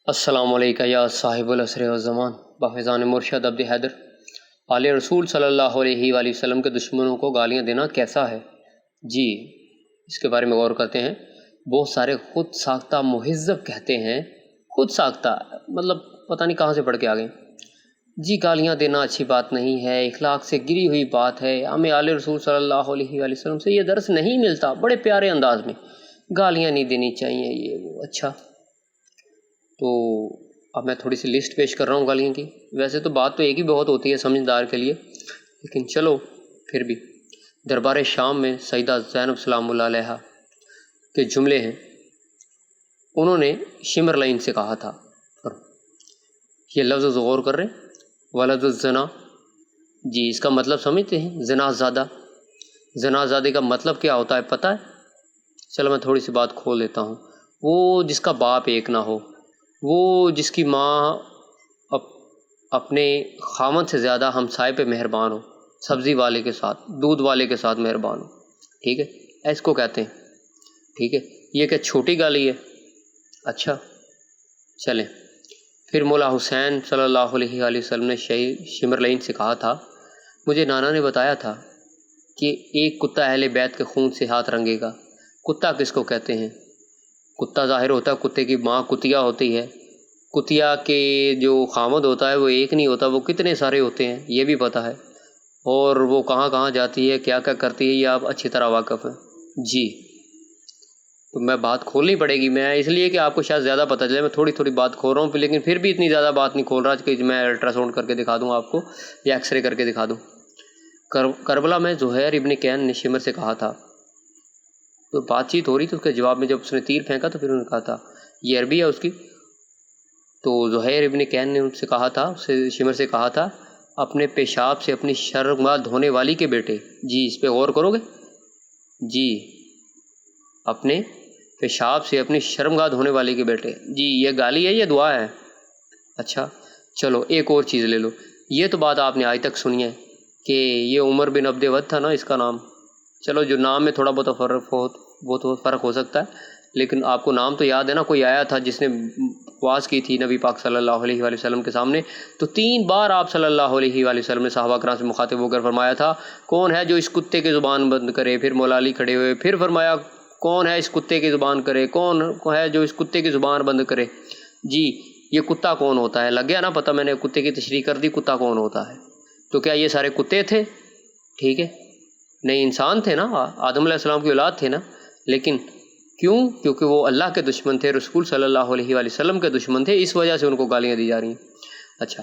السلام علیکم یا صاحب العصر والزمان بفیضان مرشد عبد حیدر۔ آل رسول صلی اللہ علیہ وآلہ وسلم کے دشمنوں کو گالیاں دینا کیسا ہے؟ جی اس کے بارے میں غور کرتے ہیں۔ بہت سارے خود ساختہ مہذب کہتے ہیں، خود ساختہ مطلب پتہ نہیں کہاں سے پڑھ کے آ گئے۔ جی گالیاں دینا اچھی بات نہیں ہے، اخلاق سے گری ہوئی بات ہے، ہمیں آل رسول صلی اللہ علیہ وآلہ وسلم سے یہ درس نہیں ملتا۔ بڑے پیارے انداز میں گالیاں نہیں دینی چاہیے، یہ وہ۔ اچھا تو اب میں تھوڑی سی لسٹ پیش کر رہا ہوں گالیاں کی۔ ویسے تو بات تو ایک ہی بہت ہوتی ہے سمجھدار کے لیے، لیکن چلو پھر بھی۔ دربار شام میں سیدہ زینب سلام اللہ علیہا کے جملے ہیں، انہوں نے شمر لعین سے کہا تھا، یہ لفظ غور کر رہے ہیں، ولد الزنا۔ جی اس کا مطلب سمجھتے ہیں؟ زنا زادہ۔ زنا زادے کا مطلب کیا ہوتا ہے پتہ ہے؟ چلو میں تھوڑی سی بات کھول لیتا ہوں۔ وہ جس کا باپ ایک نہ ہو، وہ جس کی ماں اپنے خاوند سے زیادہ ہمسائے پہ مہربان ہو، سبزی والے کے ساتھ، دودھ والے کے ساتھ مہربان ہو، ٹھیک ہے، اس کو کہتے ہیں، ٹھیک ہے۔ یہ کہ چھوٹی گالی ہے؟ اچھا چلیں پھر۔ مولا حسین صلی اللہ علیہ وآلہ وسلم نے شمر لعین سے کہا تھا، مجھے نانا نے بتایا تھا کہ ایک کتا اہل بیت کے خون سے ہاتھ رنگے گا۔ کتا کس کو کہتے ہیں؟ کتا ظاہر ہوتا ہے کتے کی ماں کتیا ہوتی ہے، کتیا کے جو خامد ہوتا ہے وہ ایک نہیں ہوتا، وہ کتنے سارے ہوتے ہیں یہ بھی پتہ ہے، اور وہ کہاں کہاں جاتی ہے، کیا کیا کرتی ہے، یہ آپ اچھی طرح واقف ہیں۔ جی تو میں بات کھولنی پڑے گی، میں اس لیے کہ آپ کو شاید زیادہ پتہ چلے، میں تھوڑی تھوڑی بات کھول رہا ہوں، لیکن پھر بھی اتنی زیادہ بات نہیں کھول رہا کہ میں الٹرا ساؤنڈ کر کے دکھا دوں آپ کو یا ایکس رے کر کے دکھا دوں۔ کربلا میں زہیر ابن کین نے شمر سے کہا تھا، تو بات چیت ہو رہی تھی، اس کے جواب میں جب اس نے تیر پھینکا تو پھر انہوں نے کہا تھا، یہ عربی ہے اس کی، تو زہیر ابن کین نے ان سے کہا تھا، شمر سے کہا تھا، اپنے پیشاب سے اپنی شرمگاہ دھونے والی کے بیٹے۔ جی اس پہ غور کرو گے؟ جی اپنے پیشاب سے اپنی شرمگاہ دھونے والی کے بیٹے، جی یہ گالی ہے، یہ دعا ہے؟ اچھا چلو ایک اور چیز لے لو، یہ تو بات آپ نے آج تک سنی ہے کہ یہ عمر بن عبد ود تھا نا اس کا نام، چلو جو نام میں تھوڑا بہت فرق ہو سکتا ہے، لیکن آپ کو نام تو یاد ہے نا۔ کوئی آیا تھا جس نے واز کی تھی نبی پاک صلی اللہ علیہ وآلہ وسلم کے سامنے، تو 3 بار آپ صلی اللہ علیہ وآلہ وسلم نے صحابہ کرام سے مخاطب ہو کر فرمایا تھا، کون ہے جو اس کتے کی زبان بند کرے؟ پھر مولا علی کھڑے ہوئے، پھر فرمایا کون ہے اس کتے کی زبان کرے، کون ہے جو اس کتے کی زبان بند کرے؟ جی یہ کتا کون ہوتا ہے؟ لگ گیا نا پتہ، میں نے کتے کی تشریح کر دی، کتا کون ہوتا ہے۔ تو کیا یہ سارے کتے تھے؟ ٹھیک ہے، نہیں انسان تھے نا، آدم علیہ السلام کی اولاد تھے نا، لیکن کیوں؟ کیونکہ وہ اللہ کے دشمن تھے، رسول صلی اللہ علیہ وآلہ وسلم کے دشمن تھے، اس وجہ سے ان کو گالیاں دی جا رہی ہیں۔ اچھا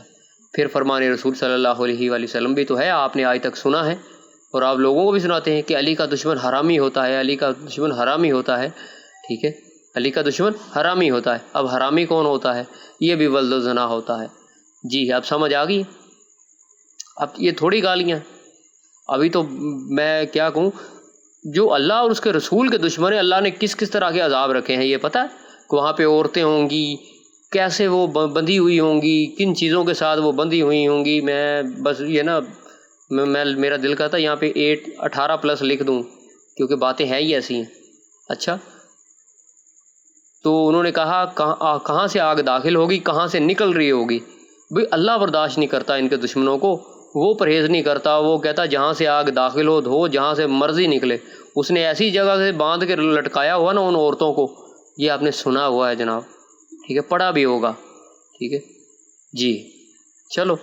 پھر فرمان رسول صلی اللہ علیہ وآلہ وسلم بھی تو ہے، آپ نے آج تک سنا ہے اور آپ لوگوں کو بھی سناتے ہیں کہ علی کا دشمن حرامی ہوتا ہے، علی کا دشمن حرامی ہوتا ہے، ٹھیک ہے، علی کا دشمن حرامی ہوتا ہے۔ اب حرامی کون ہوتا ہے؟ یہ بھی ولد الزنا ہوتا ہے۔ جی اب سمجھ آ گئی؟ اب یہ تھوڑی گالیاں، ابھی تو میں کیا کہوں، جو اللہ اور اس کے رسول کے دشمن ہیں، اللہ نے کس کس طرح کے عذاب رکھے ہیں یہ پتہ ہے؟ کہ وہاں پہ عورتیں ہوں گی، کیسے وہ بندھی ہوئی ہوں گی، کن چیزوں کے ساتھ وہ بندھی ہوئی ہوں گی۔ میں بس یہ نا میرا دل کرتا یہاں پہ 18+ لکھ دوں، کیونکہ باتیں ہیں ہی ایسی ہیں۔ اچھا تو انہوں نے کہا کہاں سے آگ داخل ہوگی، کہاں سے نکل رہی ہوگی؟ بھئی اللہ برداشت نہیں کرتا ان کے دشمنوں کو، وہ پرہیز نہیں کرتا، وہ کہتا جہاں سے آگ داخل ہو جہاں سے مرضی نکلے۔ اس نے ایسی جگہ سے باندھ کے لٹکایا ہوا نا ان عورتوں کو، یہ آپ نے سنا ہوا ہے جناب، ٹھیک ہے، پڑھا بھی ہوگا، ٹھیک ہے جی۔ چلو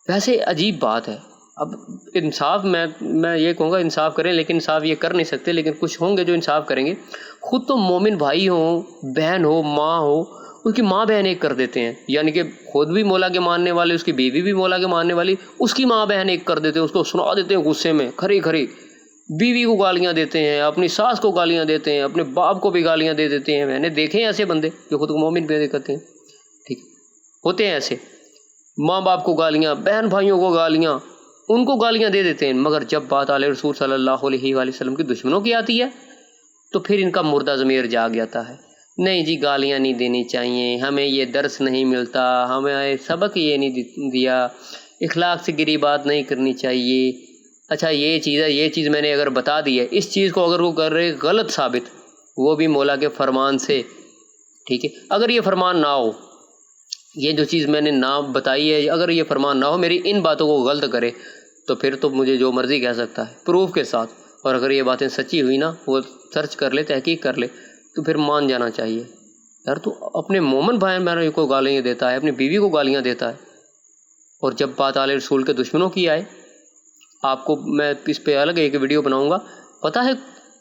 ویسے عجیب بات ہے، اب انصاف میں یہ کہوں گا انصاف کریں، لیکن انصاف یہ کر نہیں سکتے، لیکن کچھ ہوں گے جو انصاف کریں گے۔ خود تو مومن بھائی ہوں، بہن ہو، ماں ہو، اس کی ماں بہن ایک کر دیتے ہیں، یعنی کہ خود بھی مولا کے ماننے والے، اس کی بیوی بھی مولا کے ماننے والی، اس کی ماں بہن ایک کر دیتے ہیں، اس کو سنا دیتے ہیں غصے میں کھری کھری، بیوی کو گالیاں دیتے ہیں، اپنی ساس کو گالیاں دیتے ہیں، اپنے باپ کو بھی گالیاں دے دیتے ہیں۔ میں نے دیکھے ہیں ایسے بندے جو خود کو مومن پہ کرتے ہیں، ٹھیک ہوتے ہیں ایسے، ماں باپ کو گالیاں، بہن بھائیوں کو گالیاں، ان کو گالیاں دے دیتے ہیں، مگر جب بات آل رسول صلی اللہ علیہ وآلہ وسلم کے دشمنوں کی آتی ہے تو پھر ان کا مردہ ضمیر جاگ جاتا ہے۔ نہیں جی گالیاں نہیں دینی چاہیے، ہمیں یہ درس نہیں ملتا، ہمیں سبق یہ نہیں دیا، اخلاق سے گری بات نہیں کرنی چاہیے۔ اچھا یہ چیز ہے، یہ چیز میں نے اگر بتا دی ہے، اس چیز کو اگر وہ کر رہے غلط ثابت، وہ بھی مولا کے فرمان سے، ٹھیک ہے، اگر یہ فرمان نہ ہو، یہ جو چیز میں نے نہ بتائی ہے، اگر یہ فرمان نہ ہو، میری ان باتوں کو غلط کرے، تو پھر تو مجھے جو مرضی کہہ سکتا ہے پروف کے ساتھ، اور اگر یہ باتیں سچی ہوئی نا، وہ سرچ کر لے، تحقیق کر لے، تو پھر مان جانا چاہیے۔ یار تو اپنے مومن بھائی کو گالیاں دیتا ہے، اپنی بیوی کو گالیاں دیتا ہے، اور جب بات آل رسول کے دشمنوں کی آئے، آپ کو میں اس پہ الگ ایک ویڈیو بناؤں گا، پتہ ہے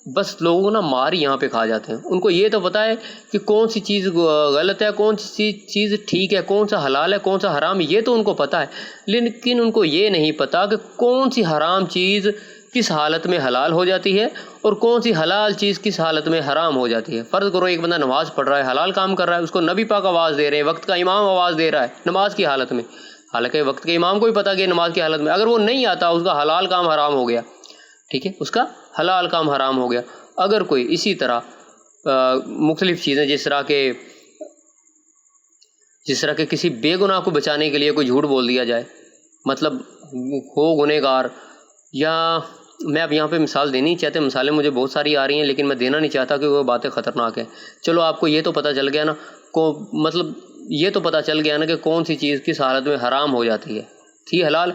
بس لوگوں نا مار یہاں پہ کھا جاتے ہیں۔ ان کو یہ تو پتہ ہے کہ کون سی چیز غلط ہے، کون سی چیز ٹھیک ہے، کون سا حلال ہے، کون سا حرام، یہ تو ان کو پتہ ہے، لیکن ان کو یہ نہیں پتہ کہ کون سی حرام چیز کس حالت میں حلال ہو جاتی ہے اور کون سی حلال چیز کس حالت میں حرام ہو جاتی ہے۔ فرض کرو ایک بندہ نماز پڑھ رہا ہے، حلال کام کر رہا ہے، اس کو نبی پاک آواز دے رہے ہیں، وقت کا امام آواز دے رہا ہے نماز کی حالت میں، حالانکہ وقت کے امام کو بھی پتہ کہ نماز کی حالت میں اگر وہ نہیں آتا، اس کا حلال کام حرام ہو گیا، ٹھیک ہے، اس کا حلال کام حرام ہو گیا۔ اگر کوئی اسی طرح مختلف چیزیں جس طرح کے کسی بے گناہ کو بچانے کے لیے کوئی جھوٹ بول دیا جائے، مطلب ہو گنہگار، یا میں اب یہاں پہ مثال دینی چاہتے، مثالیں مجھے بہت ساری آ رہی ہیں لیکن میں دینا نہیں چاہتا کہ وہ باتیں خطرناک ہیں۔ چلو آپ کو یہ تو پتہ چل گیا نا، مطلب یہ تو پتہ چل گیا نا کہ کون سی چیز کس حالت میں حرام ہو جاتی ہے، تھی حلال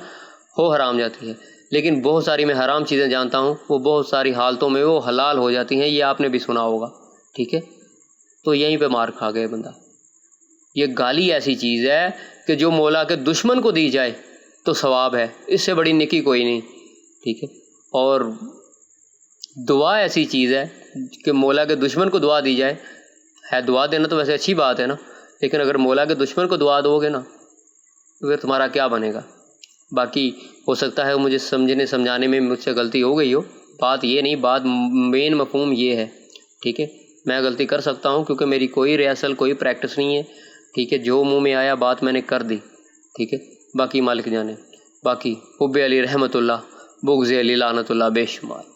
ہو حرام جاتی ہے، لیکن بہت ساری میں حرام چیزیں جانتا ہوں، وہ بہت ساری حالتوں میں وہ حلال ہو جاتی ہیں، یہ آپ نے بھی سنا ہوگا، ٹھیک ہے، تو یہیں پہ مار کھا گئے بندہ۔ یہ گالی ایسی چیز ہے کہ جو مولا کے دشمن کو دی جائے تو ثواب ہے، اس سے بڑی نیکی کوئی نہیں، ٹھیک ہے، اور دعا ایسی چیز ہے کہ مولا کے دشمن کو دعا دی جائے، ہے دعا دینا تو ویسے اچھی بات ہے نا، لیکن اگر مولا کے دشمن کو دعا دو گے نا تو پھر تمہارا کیا بنے گا؟ باقی ہو سکتا ہے مجھے سمجھانے میں مجھ سے غلطی ہو گئی ہو، بات یہ نہیں، بات مین مفہوم یہ ہے، ٹھیک ہے، میں غلطی کر سکتا ہوں کیونکہ میری کوئی ریہرسل کوئی پریکٹس نہیں ہے، ٹھیک ہے، جو منہ میں آیا بات میں نے کر دی، ٹھیک ہے، باقی مالک جانے، باقی حب علی رحمت اللہ، بغض علی لعنت اللہ بے شمار۔